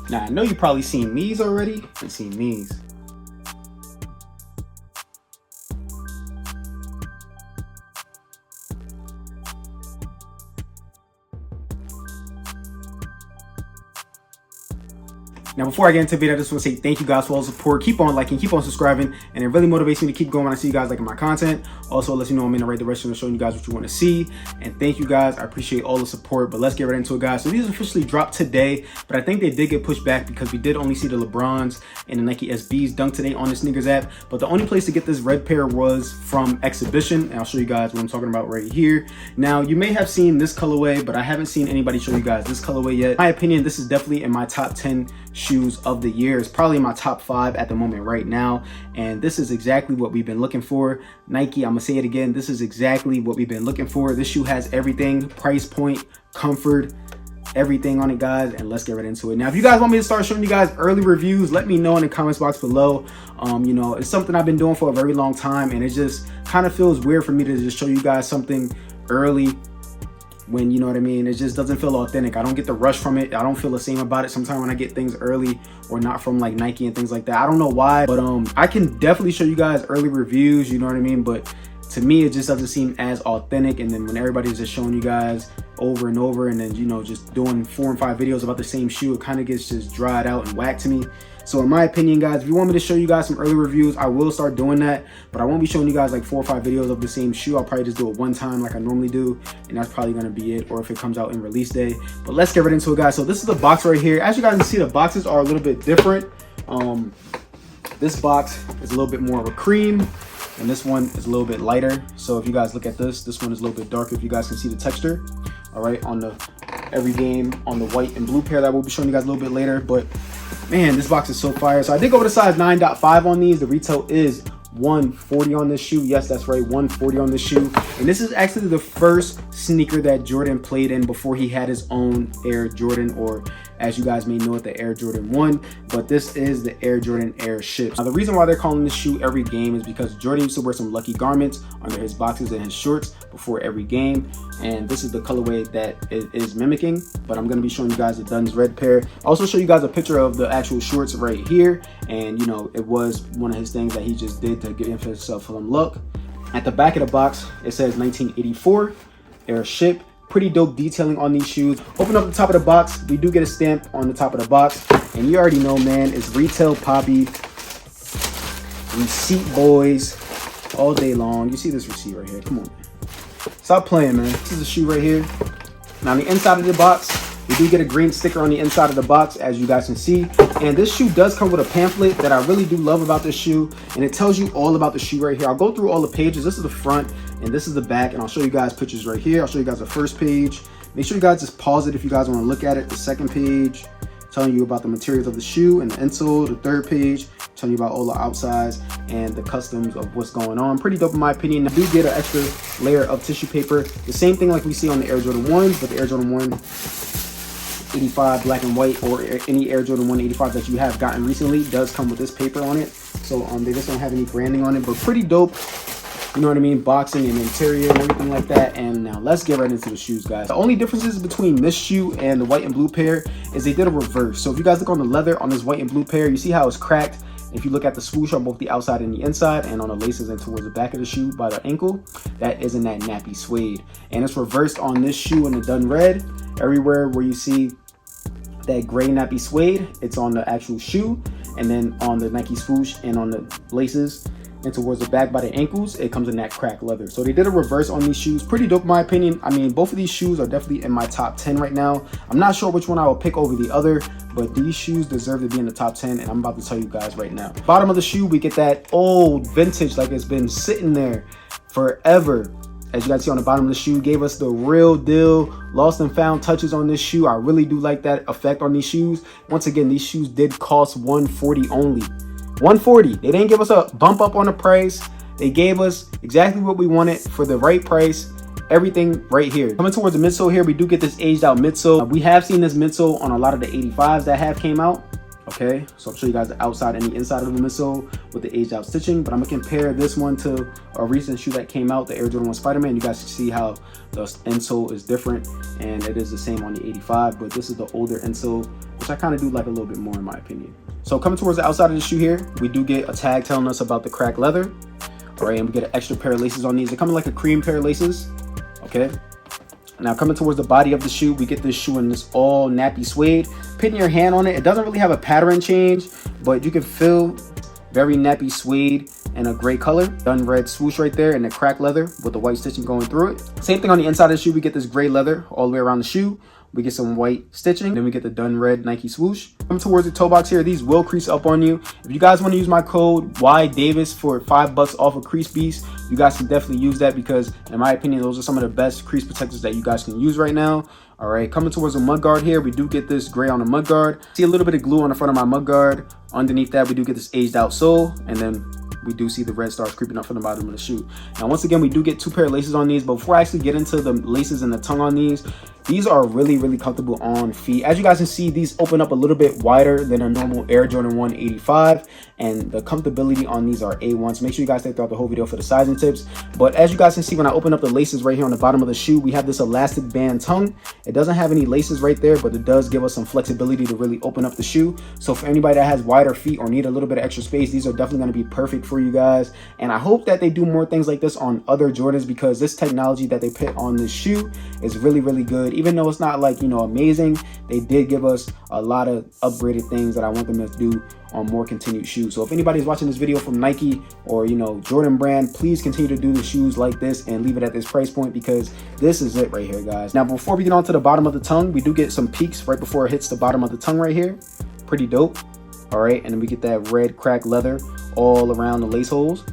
Now, I know you probably seen these already and seen these. Now, before I get into the video, I just want to say thank you guys for all the support. Keep on liking, keep on subscribing, and it really motivates me to keep going when I see you guys liking my content. Also, lets you know I'm in the right direction of showing you guys what you want to see. And thank you guys. I appreciate all the support, but let's get right into it, guys. So these officially dropped today, but I think they did get pushed back because we did only see the LeBrons and the Nike SBs dunked today on the sneakers app. But the only place to get this red pair was from Exhibition, and I'll show you guys what I'm talking about right here. Now, you may have seen this colorway, but I haven't seen anybody show you guys this colorway yet. In my opinion, this is definitely in my top 10 shoes of the year. It's probably my top 5 at the moment right now, and this is exactly what we've been looking for. Nike, I'm gonna say it again, this is exactly what we've been looking for. This shoe has everything: price point, comfort, everything on it, guys. And let's get right into it. Now, if you guys want me to start showing you guys early reviews, let me know in the comments box below. You know, it's something I've been doing for a very long time, and it just kind of feels weird for me to just show you guys something early when, you know what I mean, it just doesn't feel authentic. I don't get the rush from it. I don't feel the same about it sometimes when I get things early or not from like Nike and things like that. I don't know why, but I can definitely show you guys early reviews, you know what I mean, but to me it just doesn't seem as authentic. And then when everybody's just showing you guys over and over, and then, you know, just doing 4 and 5 videos about the same shoe, it kind of gets just dried out and whacked to me. So in my opinion, guys, if you want me to show you guys some early reviews, I will start doing that, but I won't be showing you guys like 4 or 5 videos of the same shoe. I'll probably just do it one time like I normally do, and that's probably going to be it, or if it comes out in release day. But let's get right into it, guys. So this is the box right here. As you guys can see, the boxes are a little bit different. This box is a little bit more of a cream, and this one is a little bit lighter. So if you guys look at this one is a little bit darker, if you guys can see the texture. All right, on the every game on the white and blue pair that we'll be showing you guys a little bit later. But man, this box is so fire. So I did go with a size 9.5 on these. The retail is $140 on this shoe. Yes, that's right, $140 on this shoe. And this is actually the first sneaker that Jordan played in before he had his own Air Jordan, or as you guys may know it, the Air Jordan 1. But this is the Air Jordan Airship. Now, the reason why they're calling this shoe every game is because Jordan used to wear some lucky garments under his boxes and his shorts before every game, and this is the colorway that it is mimicking. But I'm going to be showing you guys the Dunn's red pair. I'll also show you guys a picture of the actual shorts right here, and you know, it was one of his things that he just did to get himself some look. At the back of the box, it says 1984 Airship. Pretty dope detailing on these shoes. Open up the top of the box, we do get a stamp on the top of the box, and you already know, man, it's Retail Poppy, receipt boys all day long. You see this receipt right here, come on, stop playing, man. This is the shoe right here. Now, on the inside of the box, we do get a green sticker on the inside of the box, as you guys can see. And this shoe does come with a pamphlet that I really do love about this shoe, and it tells you all about the shoe right here. I'll go through all the pages. This is the front and this is the back, and I'll show you guys pictures right here. I'll show you guys the first page. Make sure you guys just pause it if you guys want to look at it. The second page telling you about the materials of the shoe and the insole. The third page telling you about all the outsides and the customs of what's going on. Pretty dope in my opinion. I do get an extra layer of tissue paper, the same thing like we see on the Air Jordan 1s, but the Air Jordan 1 85 black and white, or any Air Jordan 185 that you have gotten recently, does come with this paper on it. So they just don't have any branding on it, but pretty dope, you know what I mean, boxing and interior and everything like that. And now let's get right into the shoes, guys. The only differences between this shoe and the white and blue pair is they did a reverse. So if you guys look on the leather on this white and blue pair, you see how it's cracked. If you look at the swoosh on both the outside and the inside, and on the laces and towards the back of the shoe by the ankle, that isn't that nappy suede. And it's reversed on this shoe in the Dun Red. Everywhere where you see that gray nappy suede, it's on the actual shoe, and then on the Nike swoosh and on the laces and towards the back by the ankles, it comes in that cracked leather. So they did a reverse on these shoes. Pretty dope in my opinion. I mean, both of these shoes are definitely in my top 10 right now. I'm not sure which one I will pick over the other, but these shoes deserve to be in the top 10, and I'm about to tell you guys right now. Bottom of the shoe, we get that old vintage, like it's been sitting there forever. As you guys see on the bottom of the shoe, gave us the real deal lost and found touches on this shoe. I really do like that effect on these shoes. Once again, these shoes did cost $140 only. $140. They didn't give us a bump up on the price. They gave us exactly what we wanted for the right price. Everything right here. Coming towards the midsole here, we do get this aged out midsole. We have seen this midsole on a lot of the 85s that have came out. Okay, so I'll show you guys the outside and the inside of the midsole with the aged out stitching, but I'm gonna compare this one to a recent shoe that came out, the Air Jordan 1 Spider-Man. You guys can see how the insole is different, and it is the same on the 85, but this is the older insole, which I kind of do like a little bit more in my opinion. So coming towards the outside of the shoe here, we do get a tag telling us about the cracked leather. All right, and we get an extra pair of laces on these. They come in like a cream pair of laces, okay? Now coming towards the body of the shoe, we get this shoe in this all nappy suede. Putting your hand on it, it doesn't really have a pattern change, but you can feel very nappy suede and a gray color. Done red swoosh right there and the cracked leather with the white stitching going through it. Same thing on the inside of the shoe, we get this gray leather all the way around the shoe. We get some white stitching, then we get the done red Nike swoosh. Coming towards the toe box here, these will crease up on you. If you guys want to use my code whydavis for $5 off of Crease Beast, you guys can definitely use that because in my opinion, those are some of the best crease protectors that you guys can use right now. All right, coming towards the mud guard here, we do get this gray on the mud guard. See a little bit of glue on the front of my mud guard. Underneath that, we do get this aged out sole, and then we do see the red stars creeping up from the bottom of the shoe. Now, once again, we do get 2 pair of laces on these, but before I actually get into the laces and the tongue on these are really, really comfortable on feet. As you guys can see, these open up a little bit wider than a normal Air Jordan 1 85, and the comfortability on these are A1. So make sure you guys stay throughout the whole video for the sizing tips. But as you guys can see, when I open up the laces right here on the bottom of the shoe, we have this elastic band tongue. It doesn't have any laces right there, but it does give us some flexibility to really open up the shoe. So for anybody that has wider feet or need a little bit of extra space, these are definitely going to be perfect for you guys. And I hope that they do more things like this on other Jordans, because this technology that they put on this shoe is really, really good. Even though it's not like, you know, amazing, they did give us a lot of upgraded things that I want them to do on more continued shoes. So if anybody's watching this video from Nike or, you know, Jordan brand, please continue to do the shoes like this and leave it at this price point, because this is it right here, guys. Now, before we get on to the bottom of the tongue, we do get some peaks right before it hits the bottom of the tongue right here. Pretty dope. All right, and then we get that red cracked leather all around the lace holes.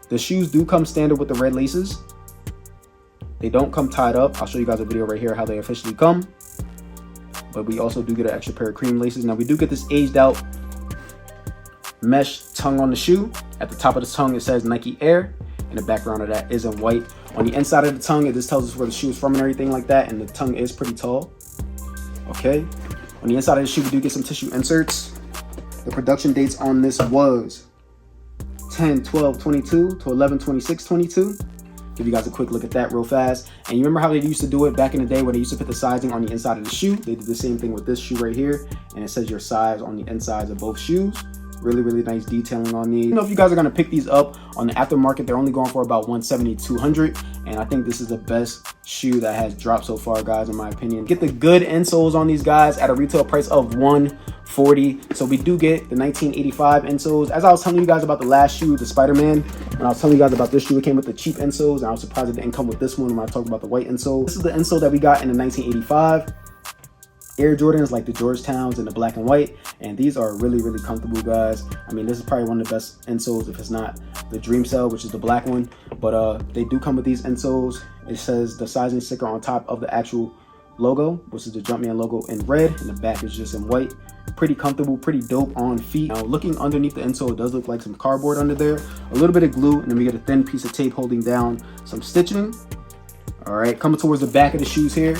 The shoes do come standard with the red laces. They don't come tied up. I'll show you guys a video right here how they officially come. But we also do get an extra pair of cream laces. Now we do get this aged out mesh tongue on the shoe. At the top of the tongue, it says Nike Air, and the background of that is in white. On the inside of the tongue, it just tells us where the shoe is from and everything like that, and the tongue is pretty tall. Okay. On the inside of the shoe, we do get some tissue inserts. The production dates on this was 10/12/22 to 11/26/22. Give you guys a quick look at that real fast. And you remember how they used to do it back in the day where they used to put the sizing on the inside of the shoe? They did the same thing with this shoe right here, and it says your size on the insides of both shoes. Really, really nice detailing on these. You know, if you guys are going to pick these up on the aftermarket, they're only going for about $170, $200, and I think this is the best shoe that has dropped so far, guys, in my opinion. Get the good insoles on these guys at a retail price of $140. So we do get the 1985 insoles. As I was telling you guys about the last shoe, the Spider-Man, when I was telling you guys about this shoe, it came with the cheap insoles, and I was surprised it didn't come with this one when I talked about the white insole. This is the insole that we got in the 1985 Air Jordans, like the Georgetowns and the black and white, and these are really, really comfortable, guys. I mean, this is probably one of the best insoles if it's not the Dream Cell, which is the black one, but they do come with these insoles. It says the sizing sticker on top of the actual logo, which is the Jumpman logo in red, and the back is just in white. Pretty comfortable, pretty dope on feet. Now, looking underneath the insole, it does look like some cardboard under there, a little bit of glue, and then we get a thin piece of tape holding down some stitching. All right, coming towards the back of the shoes here,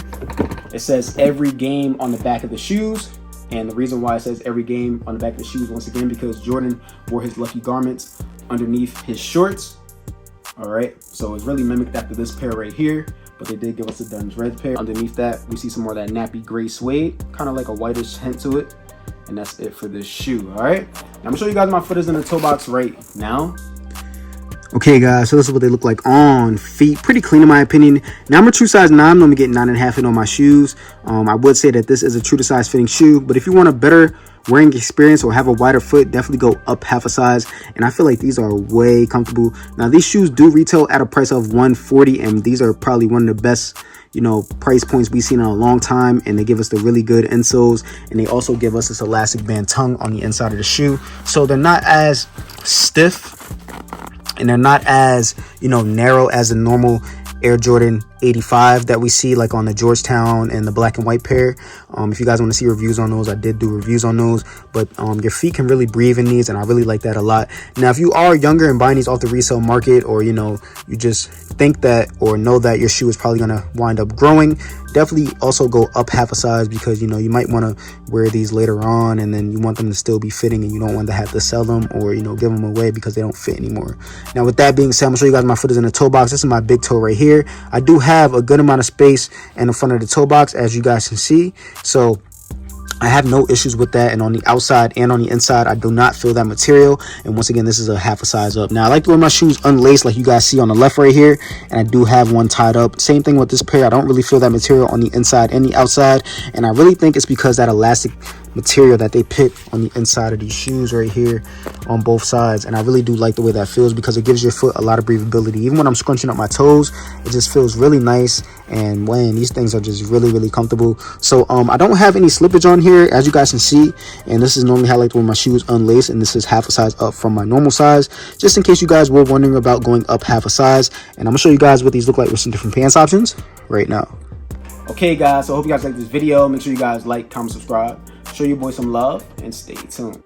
it says every game on the back of the shoes. And the reason why it says every game on the back of the shoes, once again, because Jordan wore his lucky garments underneath his shorts. All right, so it's really mimicked after this pair right here, but they did give us a Duns Red pair. Underneath that, we see some more of that nappy gray suede, kind of like a whitish hint to it. And that's it for this shoe, all right? Now, I'm gonna show you guys my footers in the toe box right now. Okay, guys, so this is what they look like on feet. Pretty clean in my opinion. Now, I'm a true size 9. I'm normally getting 9.5 in on my shoes. I would say that this is a true to size fitting shoe, but if you want a better wearing experience or have a wider foot, definitely go up half a size. And I feel like these are way comfortable. Now, these shoes do retail at a price of $140, and these are probably one of the best, you know, price points we've seen in a long time. And they give us the really good insoles, and they also give us this elastic band tongue on the inside of the shoe, so they're not as stiff and they're not as, you know, narrow as a normal Air Jordan $85 that we see like on the Georgetown and the black and white pair. If you guys want to see reviews on those, I did do reviews on those, but your feet can really breathe in these, and I really like that a lot. Now, if you are younger and buying these off the resale market, or you just think that or know that your shoe is probably going to wind up growing, definitely also go up half a size, because you might want to wear these later on, and then you want them to still be fitting, and you don't want to have to sell them or give them away because they don't fit anymore. Now, with that being said, I'm gonna show you guys my foot is in the toe box. This is my big toe right here. I do have a good amount of space in the front of the toe box, as you guys can see, so I have no issues with that. And on the outside and on the inside, I do not feel that material. And once again, this is a half a size up. Now, I like to wear my shoes unlaced, like you guys see on the left right here, and I do have one tied up. Same thing with this pair. I don't really feel that material on the inside and the outside, and I really think it's because that elastic material that they put on the inside of these shoes right here on both sides. And I really do like the way that feels, because it gives your foot a lot of breathability. Even when I'm scrunching up my toes, it just feels really nice, and man, these things are just really comfortable. So I don't have any slippage on here, as you guys can see, and this is normally how I like to wear my shoes unlaced, and this is half a size up from my normal size, just in case you guys were wondering about going up half a size. And I'm gonna show you guys what these look like with some different pants options right now. Okay guys, so I hope you guys like this video. Make sure you guys like, comment, subscribe, show your boy some love, and stay tuned.